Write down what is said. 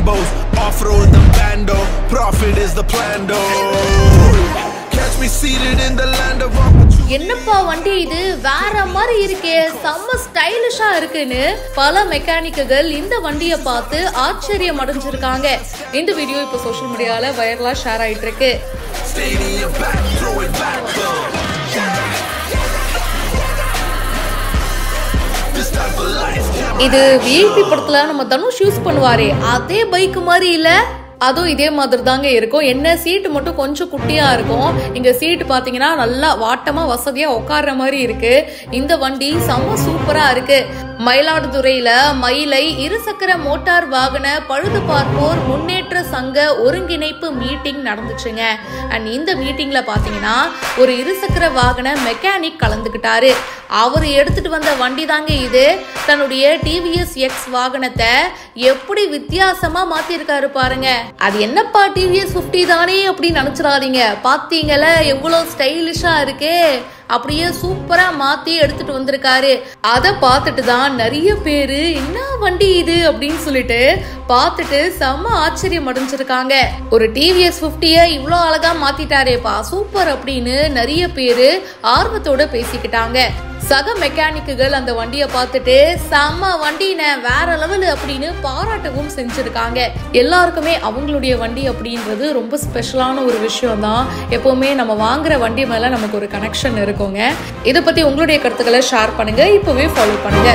Lambos, off-road the bando, profit is the plan though. Catch me seated in the land of opportunity. என்னப்பா வண்டி இது வேற மாதிரி இருக்கே, செம்ம ஸ்டைலிஷா இருக்குன்னு பல மெக்கானிக்குகள் இந்த வண்டியை பார்த்து ஆச்சரியம் அடைஞ்சிருக்காங்க. இந்த வீடியோ இப்போ சோஷியல் மீடியால வைரலா ஷேர் ஆயிட்டு இருக்கு. இது விஐபி படத்துல நம்ம தனுஷ் யூஸ் பண்ணுவாரே அதே பைக் மாதிரி இல்ல, அதுவும் இதே மாதிரி தாங்க இருக்கும். என்ன சீட்டு மட்டும் கொஞ்சம் குட்டியா இருக்கும். இங்க சீட்டு பாத்தீங்கன்னா நல்லா வாட்டமா வசதியா உட்கார்ற மாதிரி இருக்கு. இந்த வண்டி செம்ம சூப்பரா இருக்கு. மயிலாடுதுறையில மயிலை இருசக்கர மோட்டார் வாகன பழுது பார்ப்போர் முன்னேற்ற சங்க ஒருங்கிணைப்பு மீட்டிங் நடந்துச்சுங்க. அண்ட் இந்த மீட்டிங்ல பாத்தீங்கன்னா ஒரு இருசக்கர வாகன மெக்கானிக் கலந்துகிட்டாரு. அவர் எடுத்துட்டு வந்த வண்டி தாங்க இது. தன்னுடைய டிவிஎஸ் எக்ஸ் வாகனத்தை எப்படி வித்தியாசமா மாத்திருக்காரு பாருங்க. அது என்னப்பா டிவிஎஸ் 50 தானே அப்படின்னு நினைச்சிடாதீங்க. பாத்தீங்கல்ல எவ்வளவு ஸ்டைலிஷா இருக்கே, அப்படியே சூப்பரா மாத்தி எடுத்துட்டு வந்திருக்காரு. அதை பார்த்துட்டு தான் நிறைய பேரு என்ன வண்டி இது அப்படின்னு சொல்லிட்டு பார்த்துட்டு செம்ம ஆச்சரியம் அடைஞ்சிருக்காங்க. ஒரு டிவிஎஸ் 50 இவ்வளோ அழகா மாத்திட்டாரேப்பா சூப்பர் அப்படின்னு நிறைய பேரு ஆர்வத்தோட பேசிக்கிட்டாங்க. சக மெக்கானிக்குகள் அந்த வண்டியை பார்த்துட்டு செம்ம வண்டின வேற லெவல் அப்படின்னு பாராட்டவும் செஞ்சிருக்காங்க. எல்லாருக்குமே அவங்களுடைய வண்டி அப்படின்றது ரொம்ப ஸ்பெஷலான ஒரு விஷயம் தான். எப்பவுமே நம்ம வாங்குற வண்டி மேல நமக்கு ஒரு கனெக்ஷன் இருக்குங்க. இதை பத்தி உங்களுடைய கருத்துக்களை ஷேர் பண்ணுங்க. இப்பவே ஃபாலோ பண்ணுங்க.